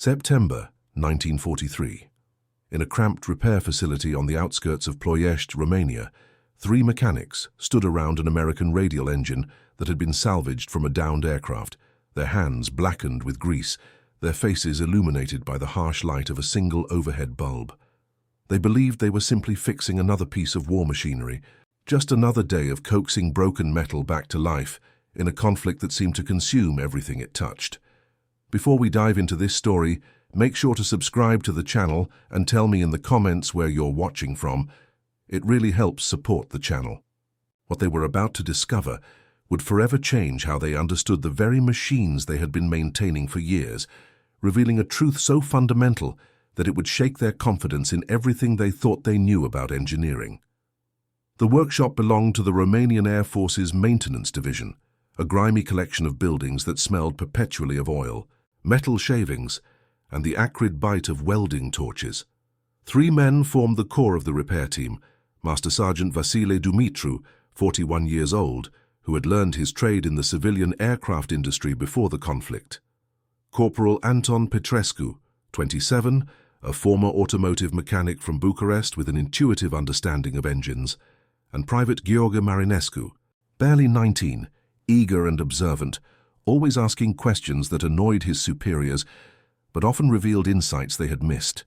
September 1943. In a cramped repair facility on the outskirts of Ploiești, Romania, three mechanics stood around an American radial engine that had been salvaged from a downed aircraft, their hands blackened with grease, their faces illuminated by the harsh light of a single overhead bulb. They believed they were simply fixing another piece of war machinery, just another day of coaxing broken metal back to life in a conflict that seemed to consume everything it touched. Before we dive into this story, make sure to subscribe to the channel and tell me in the comments where you're watching from. It really helps support the channel. What they were about to discover would forever change how they understood the very machines they had been maintaining for years, revealing a truth so fundamental that it would shake their confidence in everything they thought they knew about engineering. The workshop belonged to the Romanian Air Force's Maintenance Division, a grimy collection of buildings that smelled perpetually of oil, metal shavings, and the acrid bite of welding torches. Three men formed the core of the repair team: Master Sergeant Vasile Dumitru, 41 years old, who had learned his trade in the civilian aircraft industry before the conflict; Corporal Anton Petrescu, 27, a former automotive mechanic from Bucharest with an intuitive understanding of engines; and Private Gheorghe Marinescu, barely 19, eager and observant, always asking questions that annoyed his superiors, but often revealed insights they had missed.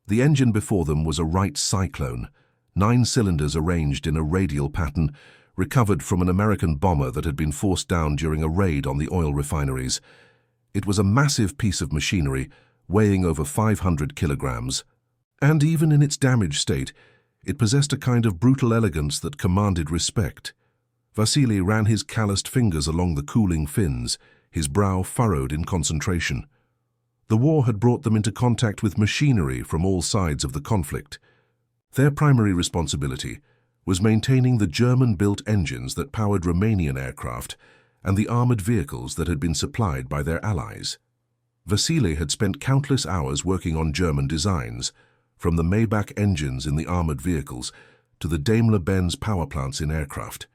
The engine before them was a Wright Cyclone, 9 cylinders arranged in a radial pattern, recovered from an American bomber that had been forced down during a raid on the oil refineries. It was a massive piece of machinery, weighing over 500 kilograms, and even in its damaged state, it possessed a kind of brutal elegance that commanded respect. Vasile ran his calloused fingers along the cooling fins, his brow furrowed in concentration. The war had brought them into contact with machinery from all sides of the conflict. Their primary responsibility was maintaining the German-built engines that powered Romanian aircraft and the armored vehicles that had been supplied by their allies. Vasile had spent countless hours working on German designs, from the Maybach engines in the armored vehicles to the Daimler-Benz power plants in aircraft.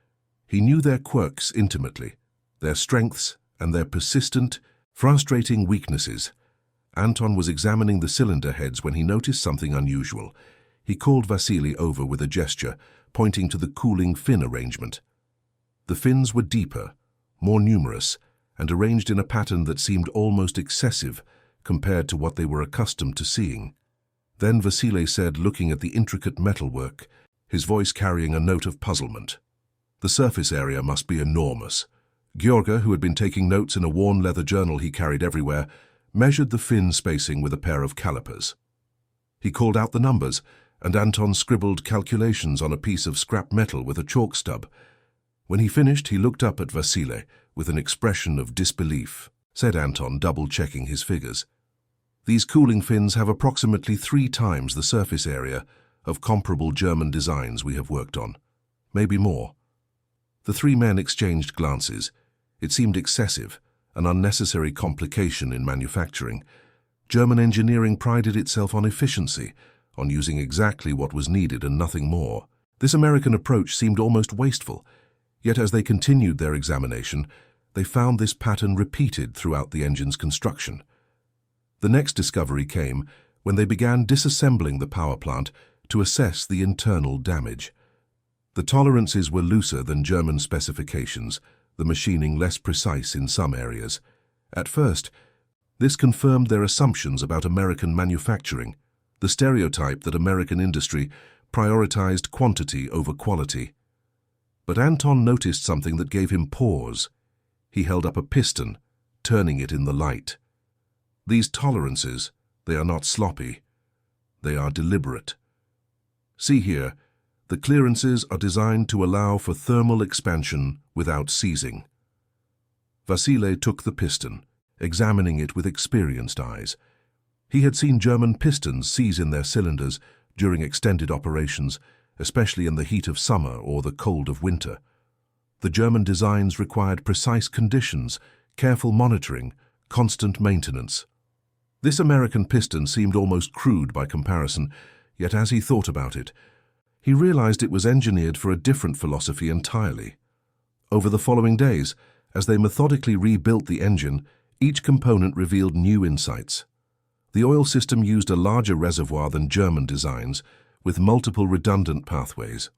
He knew their quirks intimately, their strengths and their persistent, frustrating weaknesses. Anton was examining the cylinder heads when he noticed something unusual. He called Vasile over with a gesture, pointing to the cooling fin arrangement. The fins were deeper, more numerous, and arranged in a pattern that seemed almost excessive compared to what they were accustomed to seeing. Then Vasile said, looking at the intricate metalwork, his voice carrying a note of puzzlement, "The surface area must be enormous." Gheorghe, who had been taking notes in a worn leather journal he carried everywhere, measured the fin spacing with a pair of calipers. He called out the numbers, and Anton scribbled calculations on a piece of scrap metal with a chalk stub. When he finished, he looked up at Vasile with an expression of disbelief. Said Anton, double-checking his figures, "These cooling fins have approximately 3 times the surface area of comparable German designs we have worked on, maybe more." The three men exchanged glances. It seemed excessive, an unnecessary complication in manufacturing. German engineering prided itself on efficiency, on using exactly what was needed and nothing more. This American approach seemed almost wasteful, yet as they continued their examination, they found this pattern repeated throughout the engine's construction. The next discovery came when they began disassembling the power plant to assess the internal damage. The tolerances were looser than German specifications, the machining less precise in some areas. At first, this confirmed their assumptions about American manufacturing, the stereotype that American industry prioritized quantity over quality. But Anton noticed something that gave him pause. He held up a piston, turning it in the light. These tolerances, they are not sloppy. They are deliberate. See here, the clearances are designed to allow for thermal expansion without seizing. Vasile took the piston, examining it with experienced eyes. He had seen German pistons seize in their cylinders during extended operations, especially in the heat of summer or the cold of winter. The German designs required precise conditions, careful monitoring, constant maintenance. This American piston seemed almost crude by comparison, yet as he thought about it, he realized it was engineered for a different philosophy entirely. Over the following days, as they methodically rebuilt the engine, each component revealed new insights. The oil system used a larger reservoir than German designs, with multiple redundant pathways.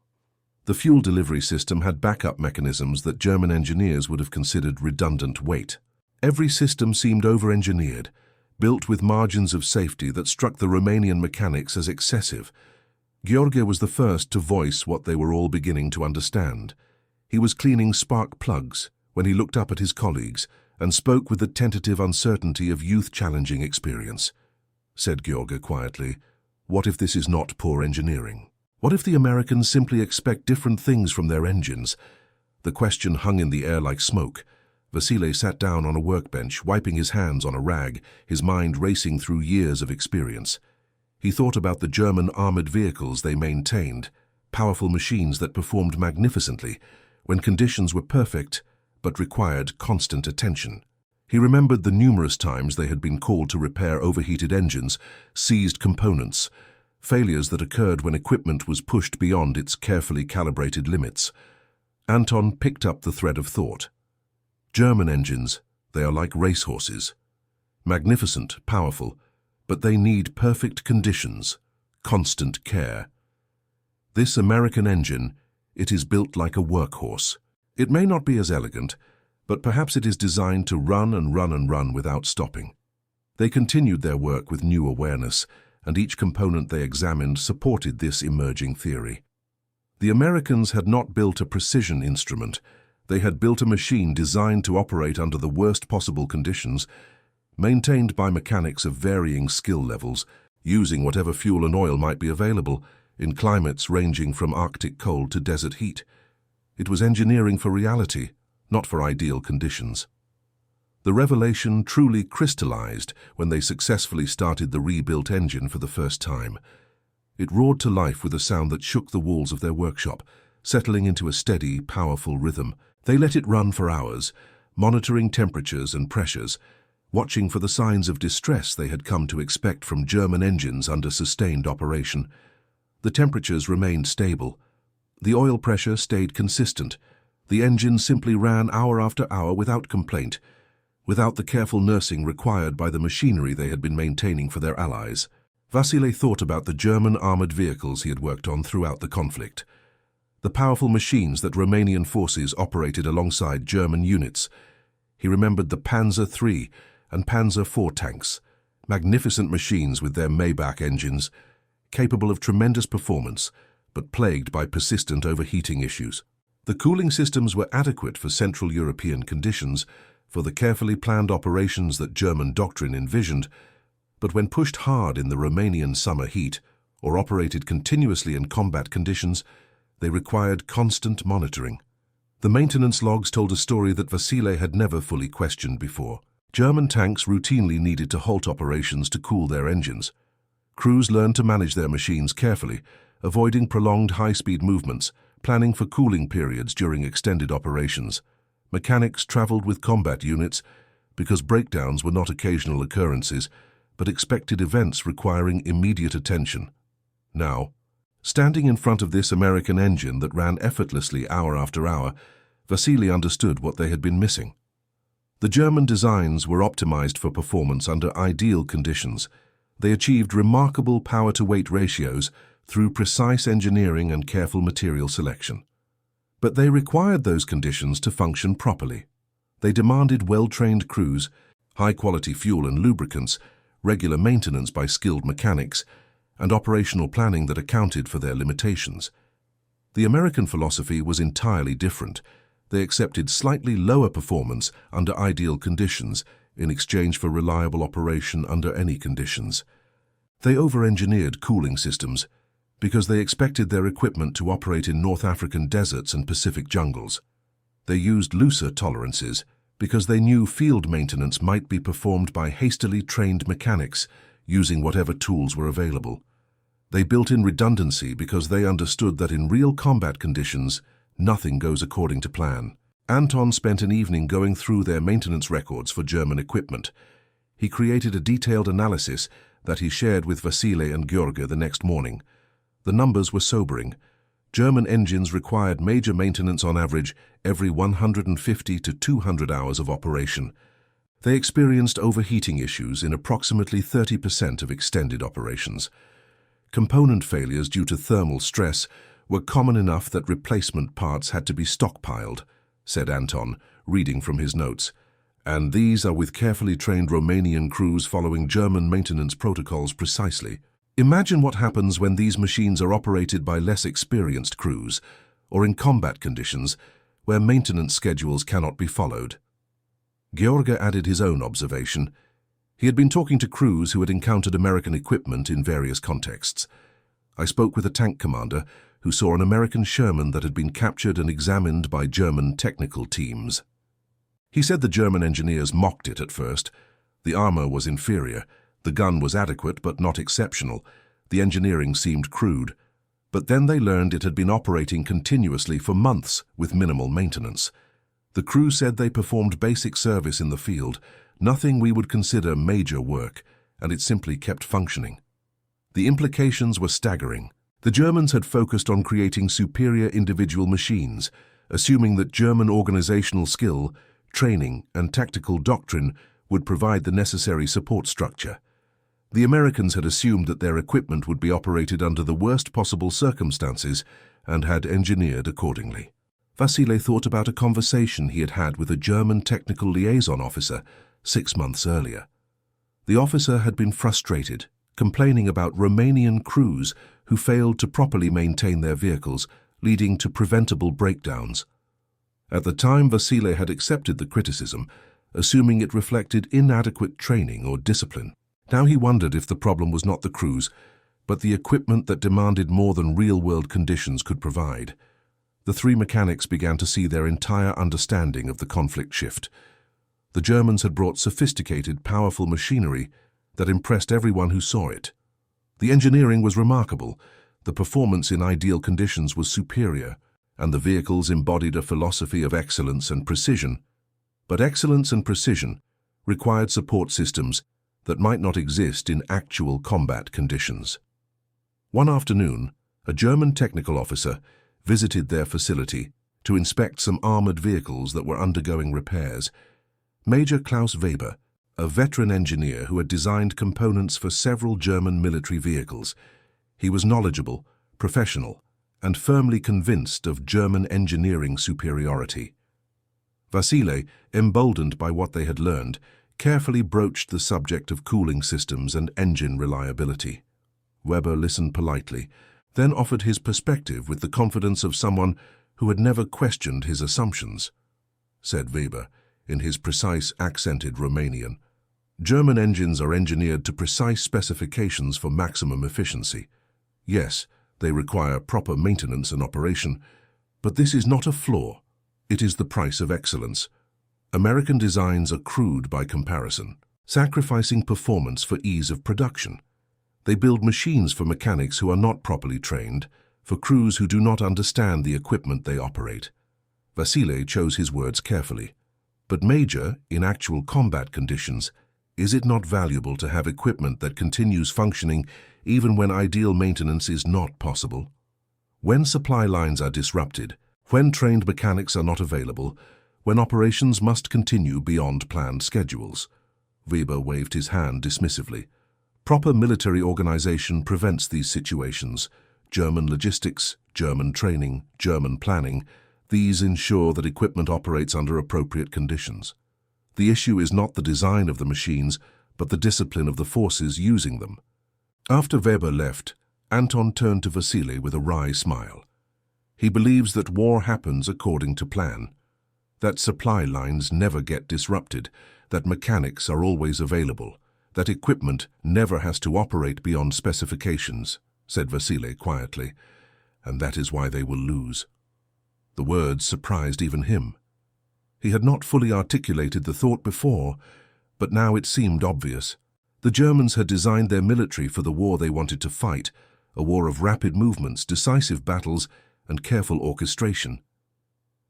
The fuel delivery system had backup mechanisms that German engineers would have considered redundant weight. Every system seemed over-engineered, built with margins of safety that struck the Romanian mechanics as excessive. Gheorghe was the first to voice what they were all beginning to understand. He was cleaning spark plugs when he looked up at his colleagues and spoke with the tentative uncertainty of youth-challenging experience. Said Gheorghe quietly, "What if this is not poor engineering? What if the Americans simply expect different things from their engines?" The question hung in the air like smoke. Vasile sat down on a workbench, wiping his hands on a rag, his mind racing through years of experience. He thought about the German armored vehicles they maintained, powerful machines that performed magnificently when conditions were perfect but required constant attention. He remembered the numerous times they had been called to repair overheated engines, seized components, failures that occurred when equipment was pushed beyond its carefully calibrated limits. Anton picked up the thread of thought. German engines, they are like racehorses. Magnificent, powerful, but they need perfect conditions, constant care. This American engine, it is built like a workhorse. It may not be as elegant, but perhaps it is designed to run and run and run without stopping. They continued their work with new awareness, and each component they examined supported this emerging theory. The Americans had not built a precision instrument. They had built a machine designed to operate under the worst possible conditions, maintained by mechanics of varying skill levels, using whatever fuel and oil might be available, in climates ranging from Arctic cold to desert heat. It was engineering for reality, not for ideal conditions. The revelation truly crystallized when they successfully started the rebuilt engine for the first time. It roared to life with a sound that shook the walls of their workshop, settling into a steady, powerful rhythm. They let it run for hours, monitoring temperatures and pressures, watching for the signs of distress they had come to expect from German engines under sustained operation. The temperatures remained stable. The oil pressure stayed consistent. The engine simply ran hour after hour without complaint, without the careful nursing required by the machinery they had been maintaining for their allies. Vasile thought about the German armored vehicles he had worked on throughout the conflict. The powerful machines that Romanian forces operated alongside German units. He remembered the Panzer III and Panzer IV tanks, magnificent machines with their Maybach engines, capable of tremendous performance, but plagued by persistent overheating issues. The cooling systems were adequate for Central European conditions, for the carefully planned operations that German doctrine envisioned, but when pushed hard in the Romanian summer heat, or operated continuously in combat conditions, they required constant monitoring. The maintenance logs told a story that Vasile had never fully questioned before. German tanks routinely needed to halt operations to cool their engines. Crews learned to manage their machines carefully, avoiding prolonged high-speed movements, planning for cooling periods during extended operations. Mechanics traveled with combat units because breakdowns were not occasional occurrences, but expected events requiring immediate attention. Now, standing in front of this American engine that ran effortlessly hour after hour, Vasile understood what they had been missing. The German designs were optimized for performance under ideal conditions. They achieved remarkable power-to-weight ratios through precise engineering and careful material selection. But they required those conditions to function properly. They demanded well-trained crews, high-quality fuel and lubricants, regular maintenance by skilled mechanics, and operational planning that accounted for their limitations. The American philosophy was entirely different. They accepted slightly lower performance under ideal conditions in exchange for reliable operation under any conditions. They over-engineered cooling systems because they expected their equipment to operate in North African deserts and Pacific jungles. They used looser tolerances because they knew field maintenance might be performed by hastily trained mechanics using whatever tools were available. They built in redundancy because they understood that in real combat conditions, nothing goes according to plan. Anton spent an evening going through their maintenance records for German equipment. He created a detailed analysis that he shared with Vasile and Gheorghe the next morning. The numbers were sobering. German engines required major maintenance on average every 150 to 200 hours of operation. They experienced overheating issues in approximately 30% of extended operations. Component failures due to thermal stress were common enough that replacement parts had to be stockpiled, said Anton, reading from his notes. And these are with carefully trained Romanian crews following German maintenance protocols precisely. Imagine what happens when these machines are operated by less experienced crews, or in combat conditions where maintenance schedules cannot be followed. Gheorghe added his own observation. He had been talking to crews who had encountered American equipment in various contexts. I spoke with a tank commander who saw an American Sherman that had been captured and examined by German technical teams. He said the German engineers mocked it at first. The armor was inferior, the gun was adequate but not exceptional, the engineering seemed crude. But then they learned it had been operating continuously for months with minimal maintenance. The crew said they performed basic service in the field, nothing we would consider major work, and it simply kept functioning. The implications were staggering. The Germans had focused on creating superior individual machines, assuming that German organizational skill, training, and tactical doctrine would provide the necessary support structure. The Americans had assumed that their equipment would be operated under the worst possible circumstances and had engineered accordingly. Vasile thought about a conversation he had had with a German technical liaison officer 6 months earlier. The officer had been frustrated, complaining about Romanian crews who failed to properly maintain their vehicles, leading to preventable breakdowns. At the time, Vasile had accepted the criticism, assuming it reflected inadequate training or discipline. Now he wondered if the problem was not the crews, but the equipment that demanded more than real-world conditions could provide. The three mechanics began to see their entire understanding of the conflict shift. The Germans had brought sophisticated, powerful machinery that impressed everyone who saw it. The engineering was remarkable, the performance in ideal conditions was superior, and the vehicles embodied a philosophy of excellence and precision. But excellence and precision required support systems that might not exist in actual combat conditions. One afternoon, a German technical officer visited their facility to inspect some armored vehicles that were undergoing repairs. Major Klaus Weber, a veteran engineer who had designed components for several German military vehicles. He was knowledgeable, professional, and firmly convinced of German engineering superiority. Vasile, emboldened by what they had learned, carefully broached the subject of cooling systems and engine reliability. Weber listened politely, then offered his perspective with the confidence of someone who had never questioned his assumptions. Said Weber, in his precise, accented Romanian, "German engines are engineered to precise specifications for maximum efficiency. Yes, they require proper maintenance and operation, but this is not a flaw. It is the price of excellence. American designs are crude by comparison, sacrificing performance for ease of production. They build machines for mechanics who are not properly trained, for crews who do not understand the equipment they operate." Vasile chose his words carefully. But Major, in actual combat conditions, is it not valuable to have equipment that continues functioning even when ideal maintenance is not possible? When supply lines are disrupted, when trained mechanics are not available, when operations must continue beyond planned schedules. Weber waved his hand dismissively. Proper military organization prevents these situations. German logistics, German training, German planning, these ensure that equipment operates under appropriate conditions. The issue is not the design of the machines, but the discipline of the forces using them. After Weber left, Anton turned to Vasile with a wry smile. He believes that war happens according to plan, that supply lines never get disrupted, that mechanics are always available, that equipment never has to operate beyond specifications, said Vasile quietly, and that is why they will lose. The words surprised even him. He had not fully articulated the thought before, but now it seemed obvious. The Germans had designed their military for the war they wanted to fight, a war of rapid movements, decisive battles, and careful orchestration.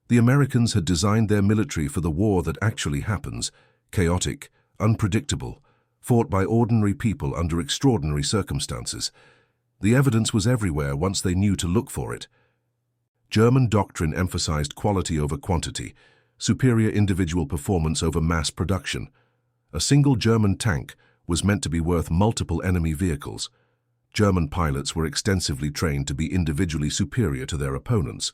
The Americans had designed their military for the war that actually happens, chaotic, unpredictable, fought by ordinary people under extraordinary circumstances. The evidence was everywhere once they knew to look for it. German doctrine emphasized quality over quantity, superior individual performance over mass production. A single German tank was meant to be worth multiple enemy vehicles. German pilots were extensively trained to be individually superior to their opponents.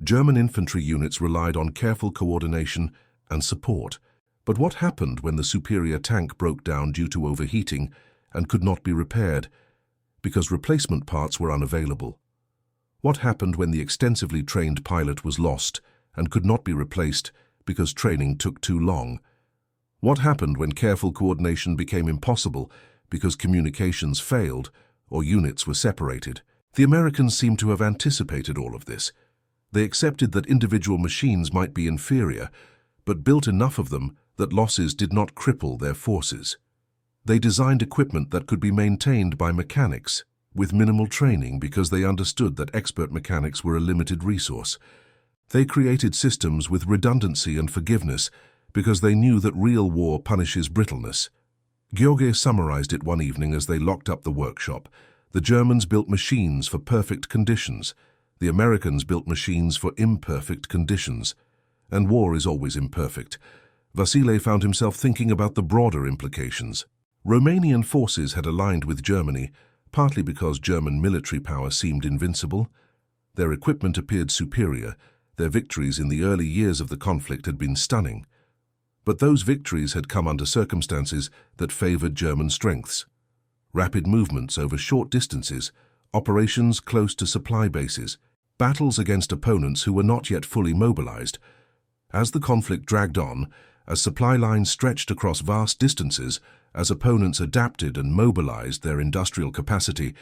German infantry units relied on careful coordination and support. But what happened when the superior tank broke down due to overheating and could not be repaired because replacement parts were unavailable? What happened when the extensively trained pilot was lost and could not be replaced because training took too long? What happened when careful coordination became impossible because communications failed or units were separated? The Americans seem to have anticipated all of this. They accepted that individual machines might be inferior, but built enough of them that losses did not cripple their forces. They designed equipment that could be maintained by mechanics with minimal training because they understood that expert mechanics were a limited resource. They created systems with redundancy and forgiveness because they knew that real war punishes brittleness. George summarized it one evening as they locked up the workshop. The Germans built machines for perfect conditions. The Americans built machines for imperfect conditions. And war is always imperfect. Vasile found himself thinking about the broader implications. Romanian forces had aligned with Germany, partly because German military power seemed invincible. Their equipment appeared superior. Their victories in the early years of the conflict had been stunning. But those victories had come under circumstances that favored German strengths. Rapid movements over short distances, operations close to supply bases, battles against opponents who were not yet fully mobilized. As the conflict dragged on, as supply lines stretched across vast distances, as opponents adapted and mobilized their industrial capacity,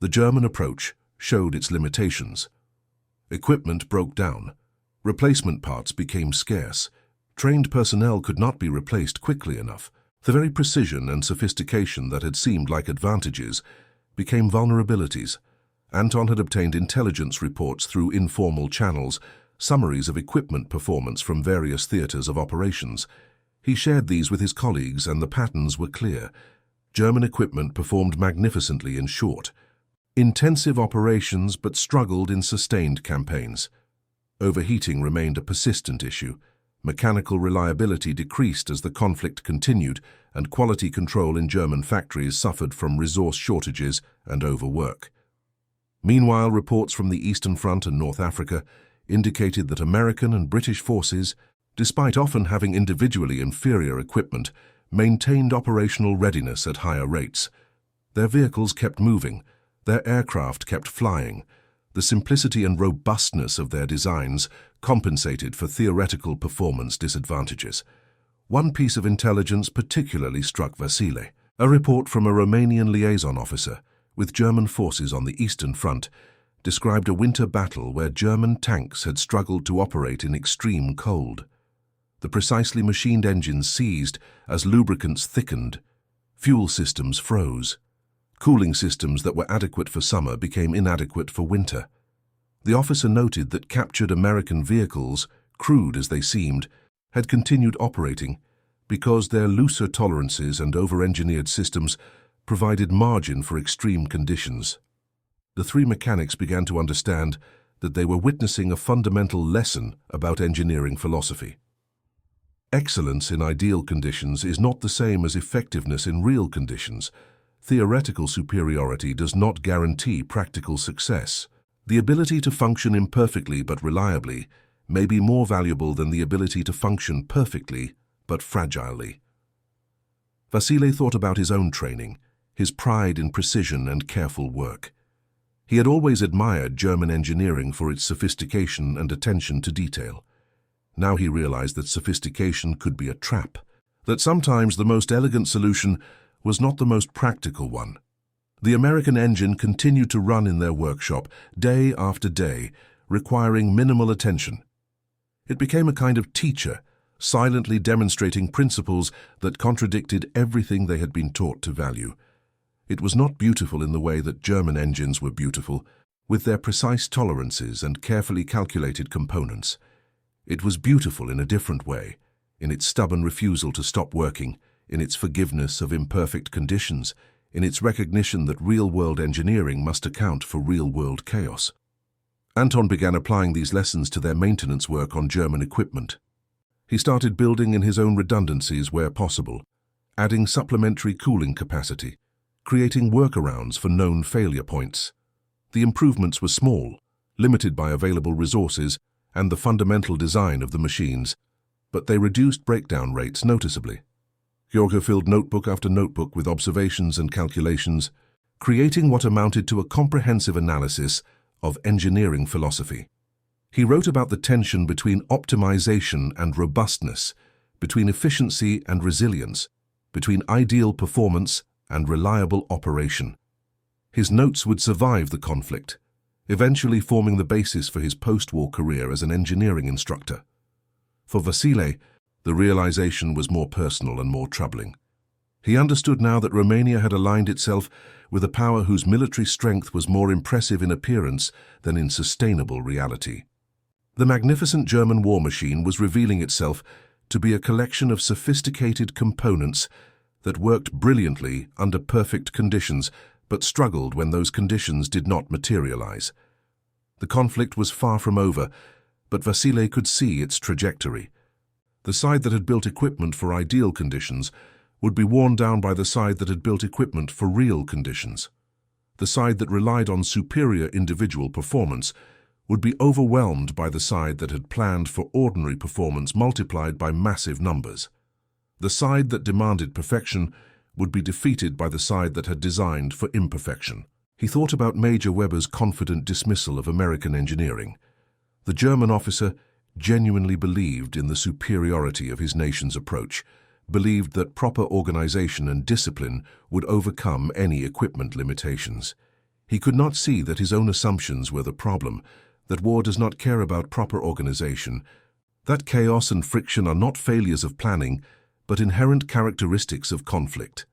the German approach showed its limitations. Equipment broke down. Replacement parts became scarce. Trained personnel could not be replaced quickly enough. The very precision and sophistication that had seemed like advantages became vulnerabilities. Anton had obtained intelligence reports through informal channels, summaries of equipment performance from various theaters of operations. He shared these with his colleagues, and the patterns were clear. German equipment performed magnificently in short, intensive operations but struggled in sustained campaigns. Overheating remained a persistent issue. Mechanical reliability decreased as the conflict continued, and quality control in German factories suffered from resource shortages and overwork. Meanwhile, reports from the Eastern Front and North Africa indicated that American and British forces, despite often having individually inferior equipment, maintained operational readiness at higher rates. Their vehicles kept moving, their aircraft kept flying. The simplicity and robustness of their designs compensated for theoretical performance disadvantages. One piece of intelligence particularly struck Vasile. A report from a Romanian liaison officer with German forces on the Eastern Front described a winter battle where German tanks had struggled to operate in extreme cold. The precisely machined engines seized as lubricants thickened. Fuel systems froze. Cooling systems that were adequate for summer became inadequate for winter. The officer noted that captured American vehicles, crude as they seemed, had continued operating because their looser tolerances and over-engineered systems provided margin for extreme conditions. The three mechanics began to understand that they were witnessing a fundamental lesson about engineering philosophy. Excellence in ideal conditions is not the same as effectiveness in real conditions. Theoretical superiority does not guarantee practical success. The ability to function imperfectly but reliably may be more valuable than the ability to function perfectly but fragilely. Vasile thought about his own training, his pride in precision and careful work. He had always admired German engineering for its sophistication and attention to detail. Now he realized that sophistication could be a trap, that sometimes the most elegant solution was not the most practical one. The American engine continued to run in their workshop day after day, requiring minimal attention. It became a kind of teacher, silently demonstrating principles that contradicted everything they had been taught to value. It was not beautiful in the way that German engines were beautiful, with their precise tolerances and carefully calculated components. It was beautiful in a different way, in its stubborn refusal to stop working, in its forgiveness of imperfect conditions, in its recognition that real-world engineering must account for real-world chaos. Anton began applying these lessons to their maintenance work on German equipment. He started building in his own redundancies where possible, adding supplementary cooling capacity, creating workarounds for known failure points. The improvements were small, limited by available resources and the fundamental design of the machines, but they reduced breakdown rates noticeably. Gheorghe filled notebook after notebook with observations and calculations, creating what amounted to a comprehensive analysis of engineering philosophy. He wrote about the tension between optimization and robustness, between efficiency and resilience, between ideal performance and reliable operation. His notes would survive the conflict, eventually forming the basis for his post-war career as an engineering instructor. For Vasile, the realization was more personal and more troubling. He understood now that Romania had aligned itself with a power whose military strength was more impressive in appearance than in sustainable reality. The magnificent German war machine was revealing itself to be a collection of sophisticated components that worked brilliantly under perfect conditions, but struggled when those conditions did not materialize. The conflict was far from over, but Vasile could see its trajectory. The side that had built equipment for ideal conditions would be worn down by the side that had built equipment for real conditions. The side that relied on superior individual performance would be overwhelmed by the side that had planned for ordinary performance multiplied by massive numbers. The side that demanded perfection would be defeated by the side that had designed for imperfection. He thought about Major Weber's confident dismissal of American engineering. The German officer genuinely believed in the superiority of his nation's approach, believed that proper organization and discipline would overcome any equipment limitations. He could not see that his own assumptions were the problem, that war does not care about proper organization, that chaos and friction are not failures of planning, but inherent characteristics of conflict.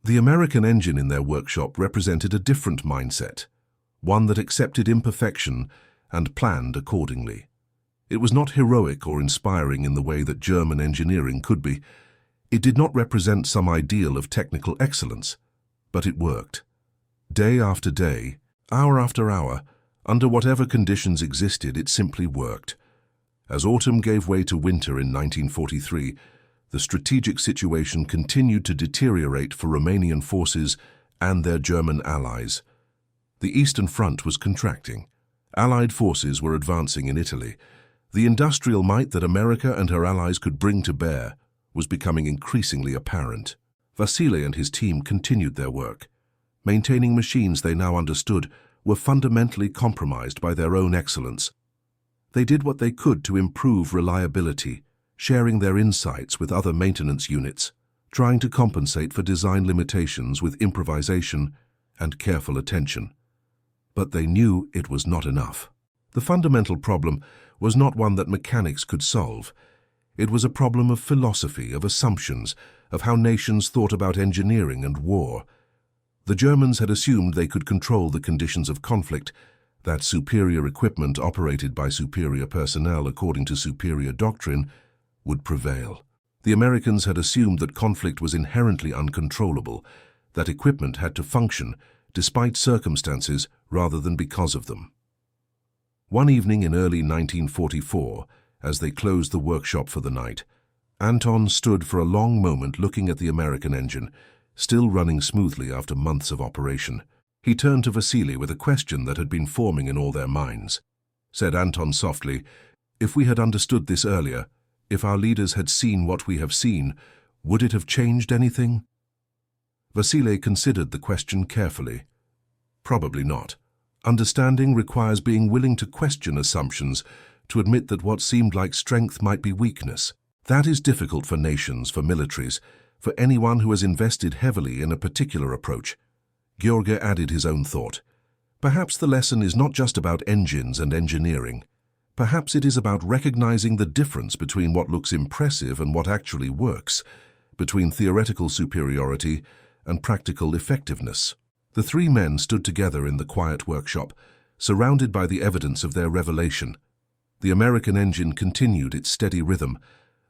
The American engine in their workshop represented a different mindset, one that accepted imperfection and planned accordingly. It was not heroic or inspiring in the way that German engineering could be. It did not represent some ideal of technical excellence, but it worked. Day after day, hour after hour, under whatever conditions existed, it simply worked. As autumn gave way to winter in 1943, the strategic situation continued to deteriorate for Romanian forces and their German allies. The Eastern Front was contracting. Allied forces were advancing in Italy. The industrial might that America and her allies could bring to bear was becoming increasingly apparent. Vasile and his team continued their work. Maintaining machines they now understood were fundamentally compromised by their own excellence. They did what they could to improve reliability, sharing their insights with other maintenance units, trying to compensate for design limitations with improvisation and careful attention. But they knew it was not enough. The fundamental problem was not one that mechanics could solve. It was a problem of philosophy, of assumptions, of how nations thought about engineering and war. The Germans had assumed they could control the conditions of conflict, that superior equipment operated by superior personnel according to superior doctrine would prevail. The Americans had assumed that conflict was inherently uncontrollable, that equipment had to function despite circumstances rather than because of them. One evening in early 1944, as they closed the workshop for the night, Anton stood for a long moment looking at the American engine, still running smoothly after months of operation. He turned to Vasile with a question that had been forming in all their minds. Said Anton softly, "If we had understood this earlier, if our leaders had seen what we have seen, would it have changed anything?" Vasile considered the question carefully. Probably not. Understanding requires being willing to question assumptions, to admit that what seemed like strength might be weakness. That is difficult for nations, for militaries, for anyone who has invested heavily in a particular approach. Gheorghe added his own thought. Perhaps the lesson is not just about engines and engineering. Perhaps it is about recognizing the difference between what looks impressive and what actually works, between theoretical superiority and practical effectiveness. The three men stood together in the quiet workshop, surrounded by the evidence of their revelation. The American engine continued its steady rhythm,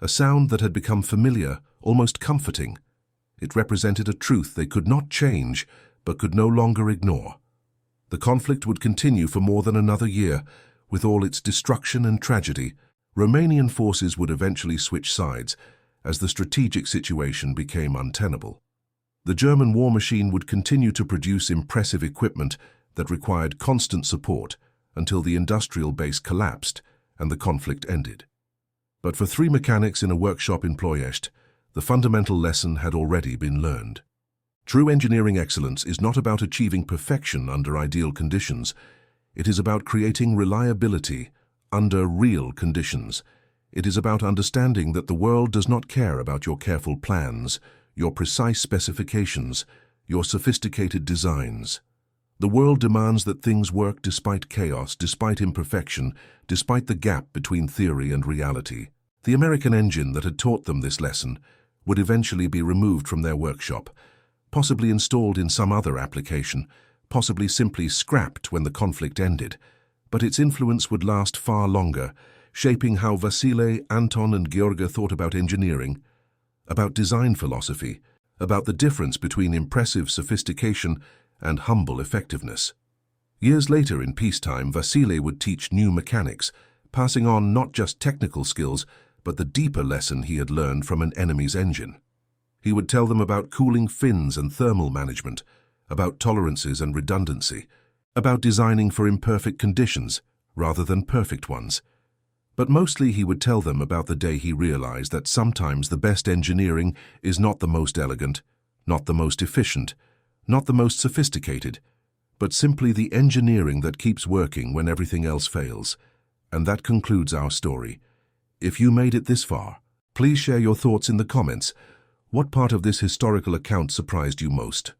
a sound that had become familiar, almost comforting. It represented a truth they could not change, but could no longer ignore. The conflict would continue for more than another year. With all its destruction and tragedy, Romanian forces would eventually switch sides, as the strategic situation became untenable. The German war machine would continue to produce impressive equipment that required constant support until the industrial base collapsed and the conflict ended. But for three mechanics in a workshop in Ploiești, the fundamental lesson had already been learned. True engineering excellence is not about achieving perfection under ideal conditions. It is about creating reliability under real conditions. It is about understanding that the world does not care about your careful plans, your precise specifications, your sophisticated designs. The world demands that things work despite chaos, despite imperfection, despite the gap between theory and reality. The American engine that had taught them this lesson would eventually be removed from their workshop, possibly installed in some other application, possibly simply scrapped when the conflict ended, but its influence would last far longer, shaping how Vasile, Anton and Gheorghe thought about engineering, about design philosophy, about the difference between impressive sophistication and humble effectiveness. Years later in peacetime, Vasile would teach new mechanics, passing on not just technical skills, but the deeper lesson he had learned from an enemy's engine. He would tell them about cooling fins and thermal management, about tolerances and redundancy, about designing for imperfect conditions rather than perfect ones. But mostly he would tell them about the day he realized that sometimes the best engineering is not the most elegant, not the most efficient, not the most sophisticated, but simply the engineering that keeps working when everything else fails. And that concludes our story. If you made it this far, please share your thoughts in the comments. What part of this historical account surprised you most?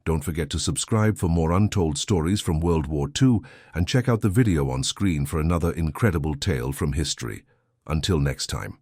Don't forget to subscribe for more untold stories from World War II and check out the video on screen for another incredible tale from history. Until next time.